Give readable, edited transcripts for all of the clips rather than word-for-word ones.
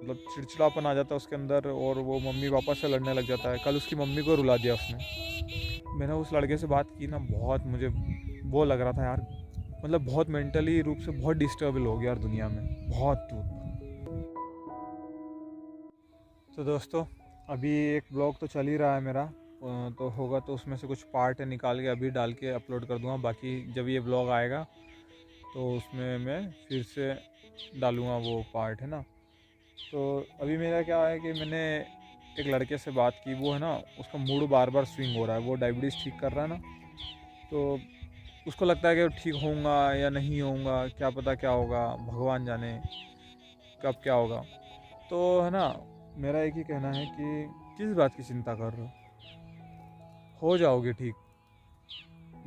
मतलब चिड़चिड़ापन आ जाता है उसके अंदर और वो मम्मी पापा से लड़ने लग जाता है। कल उसकी मम्मी को रुला दिया उसने। मैंने उस लड़के से बात की ना, बहुत मुझे वो लग रहा था यार, मतलब बहुत मेंटली रूप से बहुत डिस्टर्बल हो गया यार दुनिया में, बहुत दूर। तो दोस्तों, अभी एक ब्लॉग तो चल ही रहा है मेरा, तो होगा तो उसमें से कुछ पार्ट निकाल के अभी डाल के अपलोड कर दूंगा। बाकी जब ये ब्लॉग आएगा तो उसमें मैं फिर से डालूँगा वो पार्ट, है ना। तो अभी मेरा क्या है कि मैंने एक लड़के से बात की, वो है ना, उसका मूड बार बार स्विंग हो रहा है। वो डायबिटीज़ ठीक कर रहा है ना, तो उसको लगता है कि ठीक होऊंगा या नहीं होऊंगा, क्या पता क्या होगा, भगवान जाने कब क्या होगा। तो है ना, मेरा एक ही कहना है कि किस बात की चिंता कर रहे हो जाओगे ठीक।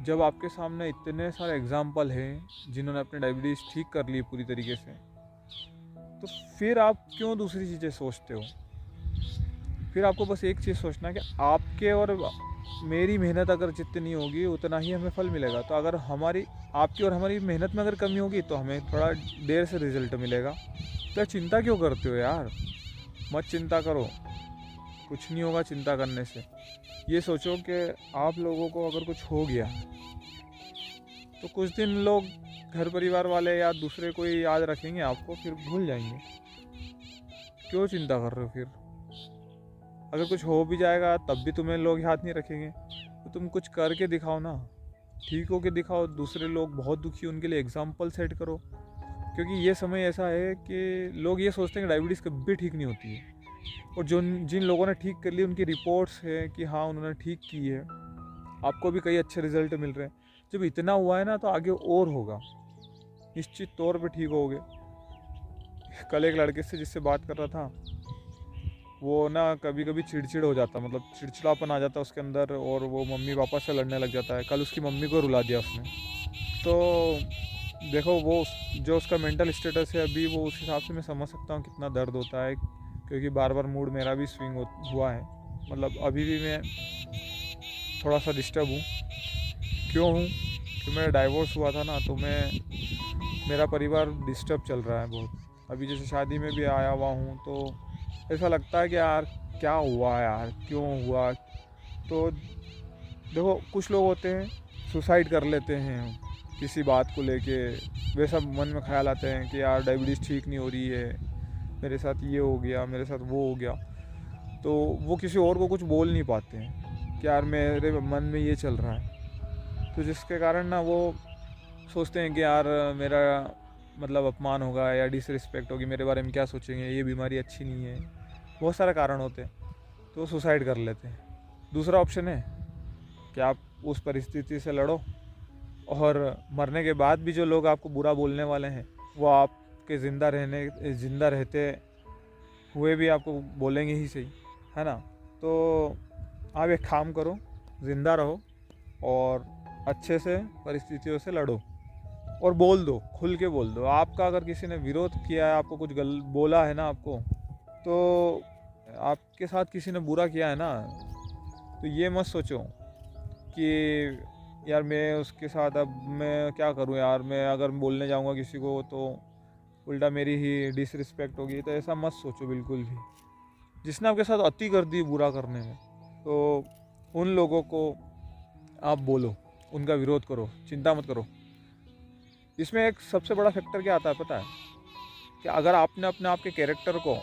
जब आपके सामने इतने सारे एग्जाम्पल हैं जिन्होंने अपने डायबिटीज़ ठीक कर ली पूरी तरीके से, तो फिर आप क्यों दूसरी चीज़ें सोचते हो। फिर आपको बस एक चीज़ सोचना है कि आपके और मेरी मेहनत अगर जितनी होगी उतना ही हमें फल मिलेगा। तो अगर हमारी आपकी और हमारी मेहनत में अगर कमी होगी तो हमें थोड़ा देर से रिजल्ट मिलेगा। तो चिंता क्यों करते हो यार, मत चिंता करो, कुछ नहीं होगा चिंता करने से। ये सोचो कि आप लोगों को अगर कुछ हो गया तो कुछ दिन लोग, घर परिवार वाले या दूसरे कोई याद रखेंगे आपको, फिर भूल जाएंगे। क्यों चिंता कर रहे हो फिर। अगर कुछ हो भी जाएगा तब भी तुम्हें लोग याद नहीं रखेंगे, तो तुम कुछ करके दिखाओ ना, ठीक हो के दिखाओ। दूसरे लोग बहुत दुखी, उनके लिए एग्जाम्पल सेट करो। क्योंकि ये समय ऐसा है कि लोग ये सोचते हैं कि डायबिटीज़ कभी भी ठीक नहीं होती है, और जो जिन लोगों ने ठीक कर ली उनकी रिपोर्ट्स है कि हाँ उन्होंने ठीक की है, आपको भी कई अच्छे रिजल्ट मिल रहे हैं। जब इतना हुआ है ना तो आगे और होगा, निश्चित तौर पे ठीक होगे। कल एक लड़के से जिससे बात कर रहा था, वो ना कभी कभी चिड़चिड़ हो जाता, मतलब चिड़चिड़ापन आ जाता उसके अंदर और वो मम्मी पापा से लड़ने लग जाता है। कल उसकी मम्मी को रुला दिया उसने। तो देखो, वो जो उसका मेंटल स्टेटस है अभी, वो उस हिसाब से मैं समझ सकता हूँ कितना दर्द होता है। क्योंकि बार बार मूड मेरा भी स्विंग हुआ है, मतलब अभी भी मैं थोड़ा सा डिस्टर्ब हूँ। क्यों हूँ कि मेरा डाइवोर्स हुआ था ना, तो मेरा परिवार डिस्टर्ब चल रहा है बहुत। अभी जैसे शादी में भी आया हुआ हूँ तो ऐसा लगता है कि यार क्या हुआ यार, क्यों हुआ। तो देखो, कुछ लोग होते हैं सुसाइड कर लेते हैं किसी बात को लेके। वे सब मन में ख्याल आते हैं कि यार डायबिटीज़ ठीक नहीं हो रही है, मेरे साथ ये हो गया, मेरे साथ वो हो गया। तो वो किसी और को कुछ बोल नहीं पाते हैं कि यार मेरे मन में ये चल रहा है। तो जिसके कारण ना वो सोचते हैं कि यार मेरा मतलब अपमान होगा या डिसरिस्पेक्ट होगी, मेरे बारे में क्या सोचेंगे, ये बीमारी अच्छी नहीं है। बहुत सारे कारण होते हैं, तो वो सुसाइड कर लेते हैं। दूसरा ऑप्शन है कि आप उस परिस्थिति से लड़ो, और मरने के बाद भी जो लोग आपको बुरा बोलने वाले हैं वो आपके ज़िंदा रहते हुए भी आपको बोलेंगे ही सही, है ना। तो आप एक काम करो, ज़िंदा रहो और अच्छे से परिस्थितियों से लड़ो, और बोल दो, खुल के बोल दो। आपका अगर किसी ने विरोध किया है, आपको कुछ बोला है ना आपको, तो आपके साथ किसी ने बुरा किया है ना, तो ये मत सोचो कि यार मैं उसके साथ अब मैं क्या करूं यार, मैं अगर बोलने जाऊंगा किसी को तो उल्टा मेरी ही डिसरिस्पेक्ट होगी। तो ऐसा मत सोचो बिल्कुल भी। जिसने आपके साथ अति कर दी बुरा करने में, तो उन लोगों को आप बोलो, उनका विरोध करो, चिंता मत करो। इसमें एक सबसे बड़ा फैक्टर क्या आता है पता है, कि अगर आपने अपने आप के कैरेक्टर को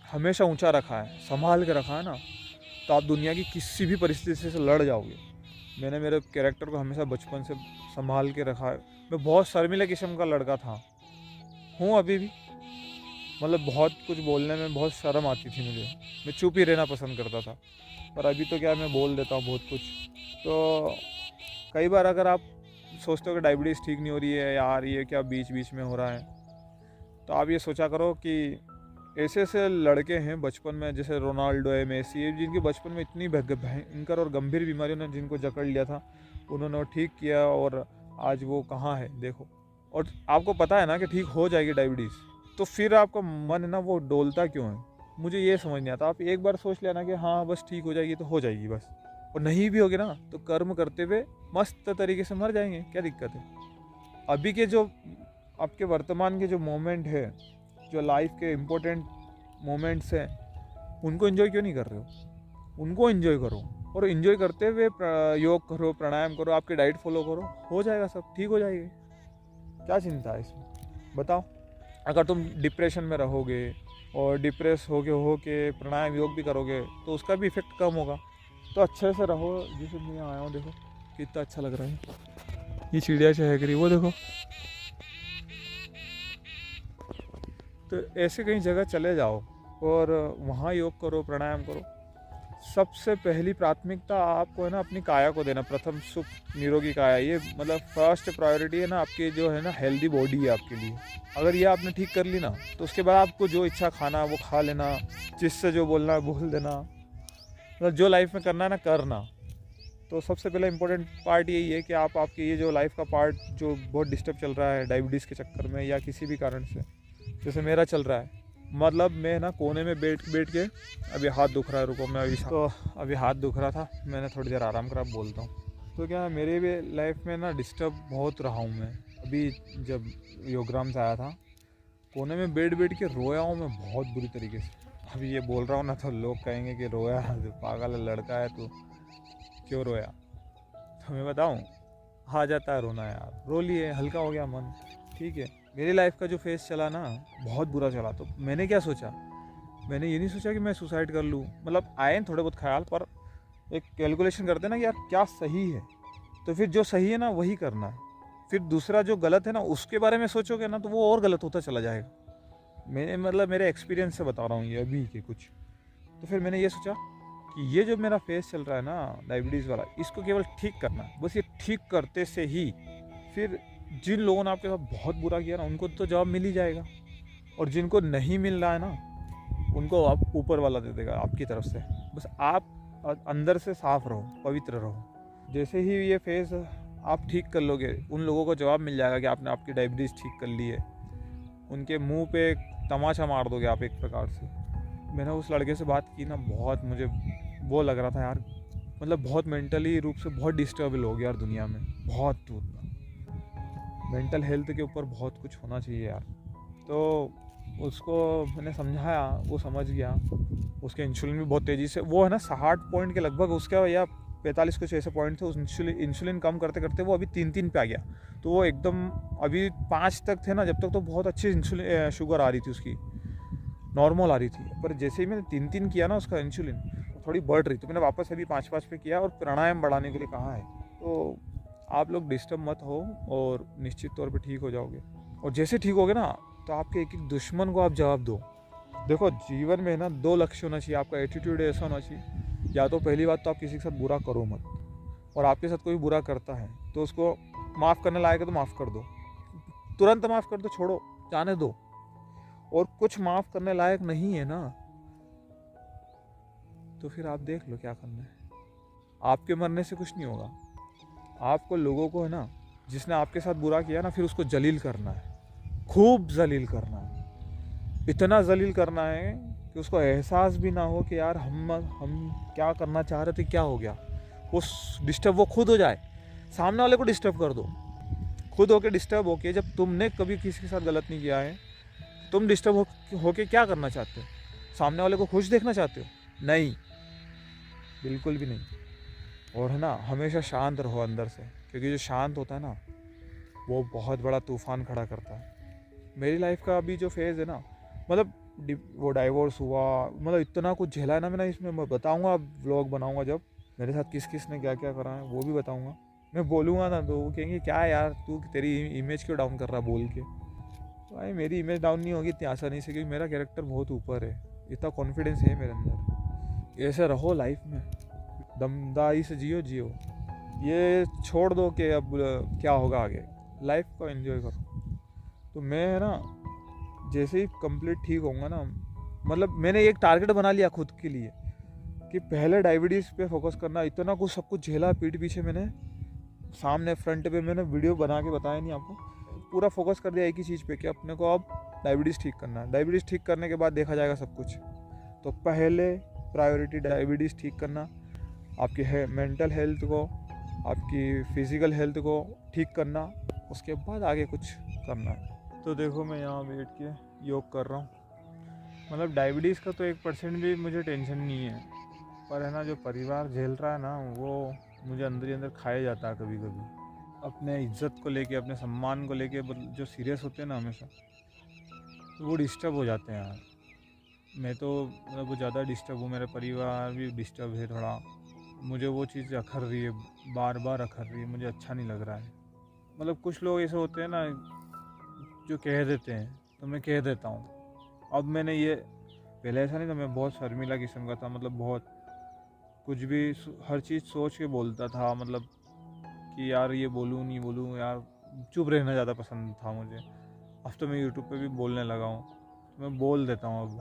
हमेशा ऊंचा रखा है, संभाल के रखा है ना, तो आप दुनिया की किसी भी परिस्थिति से लड़ जाओगे। मैंने मेरे कैरेक्टर को हमेशा बचपन से संभाल के रखा है। मैं बहुत शर्मीले किस्म का लड़का था, हूँ अभी भी। मतलब बहुत कुछ बोलने में बहुत शर्म आती थी मुझे, मैं चुप ही रहना पसंद करता था। पर अभी तो क्या, मैं बोल देता हूँ बहुत कुछ। तो कई बार अगर आप सोचते हो कि डायबिटीज़ ठीक नहीं हो रही है यार, ये क्या बीच बीच में हो रहा है, तो आप ये सोचा करो कि ऐसे ऐसे लड़के हैं बचपन में, जैसे रोनाल्डो है, मेसी है, जिनके बचपन में इतनी भयंकर और गंभीर बीमारियों ने जिनको जकड़ लिया था, उन्होंने ठीक किया और आज वो कहाँ है देखो। और आपको पता है ना कि ठीक हो जाएगी डायबिटीज़, तो फिर आपका मन है ना वो डोलता क्यों है, मुझे ये समझ नहीं आता। आप एक बार सोच लेना कि हाँ बस ठीक हो जाएगी तो हो जाएगी बस, और नहीं भी होगी ना तो कर्म करते हुए मस्त तरीके से मर जाएंगे, क्या दिक्कत है। अभी के जो आपके वर्तमान के जो मोमेंट है जो लाइफ के इम्पोर्टेंट मोमेंट्स हैं उनको एंजॉय क्यों नहीं कर रहे हो? उनको एंजॉय करो, और एंजॉय करते हुए योग करो, प्राणायाम करो, आपकी डाइट फॉलो करो, हो जाएगा, सब ठीक हो जाएगी। क्या चिंता है इसमें, बताओ? अगर तुम डिप्रेशन में रहोगे और डिप्रेस हो के प्राणायाम योग भी करोगे तो उसका भी इफेक्ट कम होगा। तो अच्छे से रहो। जैसे मैं आया हूँ, देखो कितना अच्छा लग रहा है, ये चिड़िया चहक रही, वो देखो। तो ऐसे कहीं जगह चले जाओ और वहाँ योग करो, प्राणायाम करो। सबसे पहली प्राथमिकता आपको है ना अपनी काया को देना, प्रथम सुख निरोगी काया। ये मतलब फर्स्ट प्रायोरिटी है ना आपकी, जो है ना हेल्दी बॉडी है आपके लिए। अगर ये आपने ठीक कर ली ना तो उसके बाद आपको जो इच्छा खाना वो खा लेना, जिससे जो बोलना है बोल देना, मतलब जो लाइफ में करना है ना करना। तो सबसे पहले इम्पोर्टेंट पार्ट यही है कि आपकी ये जो लाइफ का पार्ट जो बहुत डिस्टर्ब चल रहा है डायबिटीज़ के चक्कर में या किसी भी कारण से, जैसे मेरा चल रहा है, मतलब मैं ना कोने में बैठ के अभी हाथ दुख रहा है, रुको मैं अभी हाथ दुख रहा था, मैंने थोड़ी देर आराम करा, बोलता हूँ। तो क्या है, मेरे भी लाइफ में ना डिस्टर्ब बहुत रहा हूँ मैं। अभी जब योगराम से आया था, कोने में बैठ के रोया हूँ मैं बहुत बुरी तरीके से। अभी ये बोल रहा हूँ ना तो लोग कहेंगे कि रोया, पागल लड़का है तू, क्यों रोया? तो मैं बताऊँ, आ जाता है रोना यार, रो लिए, हल्का हो गया मन, ठीक है। मेरी लाइफ का जो फेस चला ना बहुत बुरा चला। तो मैंने क्या सोचा, मैंने ये नहीं सोचा कि मैं सुसाइड कर लूँ, मतलब आए थोड़े बहुत ख्याल, पर एक कैलकुलेशन करते ना कि यार क्या सही है, तो फिर जो सही है ना वही करना है। फिर दूसरा जो गलत है ना उसके बारे में सोचोगे ना तो वो और गलत होता चला जाएगा। मैंने मतलब मेरे एक्सपीरियंस से बता रहा हूँ ये अभी के कुछ। तो फिर मैंने ये सोचा कि ये जो मेरा फेस चल रहा है ना डायबिटीज़ वाला, इसको केवल ठीक करना है, बस ये ठीक करते से ही फिर जिन लोगों ने आपके साथ बहुत बुरा किया ना उनको तो जवाब मिल ही जाएगा, और जिनको नहीं मिल रहा है ना उनको आप ऊपर वाला दे देगा आपकी तरफ से। बस आप अंदर से साफ रहो, पवित्र रहो। जैसे ही ये फेस आप ठीक कर लोगे, उन लोगों को जवाब मिल जाएगा कि आपने आपकी डायबिटीज़ ठीक कर ली है। उनके मुंह पे तमाचा मार दोगे आप एक प्रकार से। मैंने उस लड़के से बात की ना, बहुत मुझे वो लग रहा था यार, मतलब बहुत मेंटली रूप से बहुत डिस्टर्बल हो गया यार दुनिया में, बहुत मेंटल हेल्थ के ऊपर बहुत कुछ होना चाहिए यार। तो उसको मैंने समझाया, वो समझ गया। उसके इंसुलिन भी बहुत तेज़ी से, वो है ना 60 पॉइंट के लगभग उसका, या 45 कुछ ऐसे पॉइंट थे। उस इंसुलिन कम करते करते वो अभी 3 पे आ गया। तो वो एकदम अभी 5 तक थे ना जब तक, तो बहुत अच्छी इंसुलिन शुगर आ रही थी उसकी, नॉर्मल आ रही थी। पर जैसे ही मैंने 3 किया ना उसका इंसुलिन थोड़ी बढ़ रही, तो मैंने वापस अभी 5 पे किया और प्राणायाम बढ़ाने के लिए कहा है। तो आप लोग डिस्टर्ब मत हो और निश्चित तौर पे ठीक हो जाओगे। और जैसे ठीक होगे ना तो आपके एक एक दुश्मन को आप जवाब दो। देखो जीवन में ना 2 लक्ष्य होना चाहिए, आपका एटीट्यूड ऐसा होना चाहिए, या तो पहली बात तो आप किसी के साथ बुरा करो मत, और आपके साथ कोई बुरा करता है तो उसको माफ़ करने लायक है तो माफ़ कर दो, तुरंत माफ़ कर दो, छोड़ो, जाने दो। और कुछ माफ़ करने लायक नहीं है ना तो फिर आप देख लो क्या करना है। आपके मरने से कुछ नहीं होगा। आपको लोगों को है ना, जिसने आपके साथ बुरा किया ना, फिर उसको जलील करना है, खूब जलील करना है, इतना जलील करना है कि उसको एहसास भी ना हो कि यार हम क्या करना चाह रहे थे, क्या हो गया। वो डिस्टर्ब वो खुद हो जाए, सामने वाले को डिस्टर्ब कर दो, खुद होके डिस्टर्ब होके। जब तुमने कभी किसी के साथ गलत नहीं किया है, तुम डिस्टर्ब होके क्या करना चाहते हो? सामने वाले को खुश देखना चाहते हो? नहीं, बिल्कुल भी नहीं। और है ना, हमेशा शांत रहो अंदर से, क्योंकि जो शांत होता है ना वो बहुत बड़ा तूफान खड़ा करता है। मेरी लाइफ का अभी जो फेज़ है ना, मतलब वो डाइवोर्स हुआ, मतलब इतना कुछ झेला है ना मैंने, इसमें मैं बताऊंगा, व्लॉग बनाऊंगा जब मेरे साथ किस किस ने क्या क्या करा है वो भी बताऊंगा। मैं बोलूँगा ना तो वो कहेंगे क्या यार तू तेरी इमेज क्यों डाउन कर रहा बोल के। तो भाई मेरी इमेज डाउन नहीं होगी इतनी आसानी से, क्योंकि मेरा कैरेक्टर बहुत ऊपर है, इतना कॉन्फिडेंस है मेरे अंदर। ऐसे रहो लाइफ में, दमदारी से जियो। ये छोड़ दो कि अब क्या होगा आगे, लाइफ को एंजॉय करो। तो मैं है ना जैसे ही कंप्लीट ठीक होऊंगा ना, मतलब मैंने एक टारगेट बना लिया खुद के लिए कि पहले डायबिटीज़ पे फोकस करना। इतना कुछ सब कुछ झेला पीठ पीछे, मैंने सामने फ्रंट पे मैंने वीडियो बना के बताया नहीं आपको, पूरा फोकस कर दिया एक ही चीज़ पे कि अपने को अब डायबिटीज़ ठीक करना है। डायबिटीज़ ठीक करने के बाद देखा जाएगा सब कुछ। तो पहले प्रायोरिटी डायबिटीज़ ठीक करना, आपकी मेंटल हेल्थ को, आपकी फिज़िकल हेल्थ को ठीक करना, उसके बाद आगे कुछ करना है। तो देखो मैं यहाँ बैठ के योग कर रहा हूँ। मतलब डायबिटीज़ का तो 1% भी मुझे टेंशन नहीं है, पर है ना जो परिवार झेल रहा है ना वो मुझे अंदर ही अंदर खाया जाता है कभी कभी। अपने इज्जत को लेके, अपने सम्मान को लेके जो सीरियस होते हैं ना हमेशा, तो वो डिस्टर्ब हो जाते हैं यार। मैं तो मतलब बहुत ज़्यादा डिस्टर्ब हूँ, मेरा परिवार भी डिस्टर्ब है थोड़ा। मुझे वो चीज़ अखर रही है, बार बार अखर रही है, मुझे अच्छा नहीं लग रहा है। मतलब कुछ लोग ऐसे होते हैं ना जो कह देते हैं, तो मैं कह देता हूँ। अब मैंने ये पहले ऐसा नहीं था, मैं बहुत शर्मीला किस्म का था, मतलब बहुत कुछ भी हर चीज़ सोच के बोलता था। मतलब कि यार ये बोलूँ नहीं बोलूँ यार, चुप रहना ज़्यादा पसंद था मुझे। अब तो मैं यूट्यूब पे भी बोलने लगा हूँ, तो मैं बोल देता हूँ अब।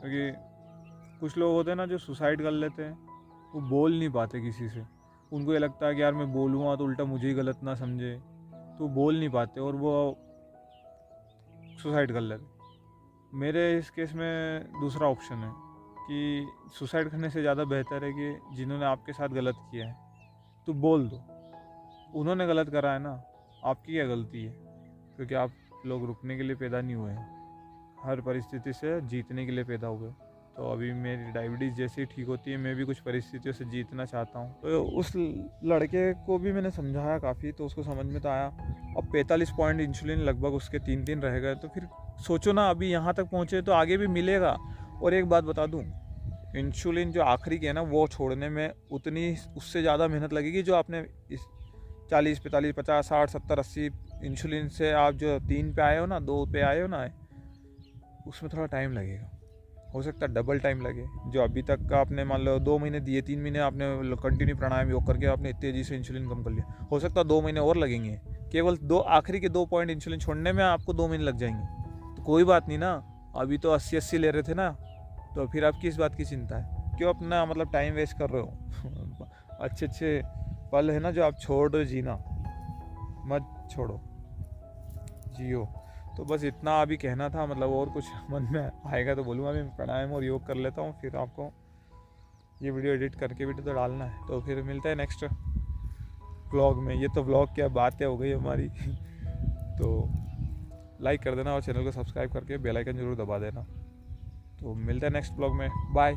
क्योंकि कुछ लोग होते हैं ना जो सुसाइड कर लेते हैं, वो बोल नहीं पाते किसी से। उनको ये लगता है कि यार मैं बोलूँगा तो उल्टा मुझे ही गलत ना समझे, तो बोल नहीं पाते और वो सुसाइड कर लेते। मेरे इस केस में दूसरा ऑप्शन है कि सुसाइड करने से ज़्यादा बेहतर है कि जिन्होंने आपके साथ गलत किया है तो बोल दो। उन्होंने गलत करा है ना, आपकी क्या गलती है? क्योंकि आप लोग रुकने के लिए पैदा नहीं हुए हैं, हर परिस्थिति से जीतने के लिए पैदा हुए। तो अभी मेरी डायबिटीज़ जैसे ही ठीक होती है, मैं भी कुछ परिस्थितियों से जीतना चाहता हूँ। तो उस लड़के को भी मैंने समझाया काफ़ी, तो उसको समझ में तो आया। अब 45 पॉइंट इंसुलिन लगभग उसके 3 रह गए, तो फिर सोचो ना, अभी यहाँ तक पहुँचे तो आगे भी मिलेगा। और एक बात बता दूँ, इंसुलिन जो आखिरी की है ना, वो छोड़ने में उतनी उससे ज़्यादा मेहनत लगेगी जो आपने इस 40 45 50 60 70 80 इंसुलिन से आप जो 3 पे आए हो ना, 2 पे आए हो ना, उसमें थोड़ा टाइम लगेगा। हो सकता है डबल टाइम लगे। जो अभी तक का आपने मान लो 2 महीने दिए, 3 महीने आपने कंटिन्यू प्राणायाम योग करके आपने तेज़ी से इंसुलिन कम कर लिया, हो सकता है 2 महीने और लगेंगे। केवल आखिरी के 2 पॉइंट इंसुलिन छोड़ने में आपको 2 महीने लग जाएंगे। तो कोई बात नहीं ना, अभी तो 80 ले रहे थे ना, तो फिर आप किस बात की चिंता है? क्यों अपना मतलब टाइम वेस्ट कर रहे हो? अच्छे अच्छे पल है ना जो आप छोड़ रहे हो जीना, मत छोड़ो, जियो। तो बस इतना अभी कहना था, मतलब और कुछ मन में आएगा तो बोलूँगा। मैं प्राणायाम और योग कर लेता हूँ, फिर आपको ये वीडियो एडिट करके भी तो डालना है। तो फिर मिलता है नेक्स्ट व्लॉग में। ये तो व्लॉग क्या बातें हो गई हमारी। तो लाइक कर देना और चैनल को सब्सक्राइब करके बेल आइकन जरूर दबा देना। तो मिलता है नेक्स्ट व्लॉग में, बाय।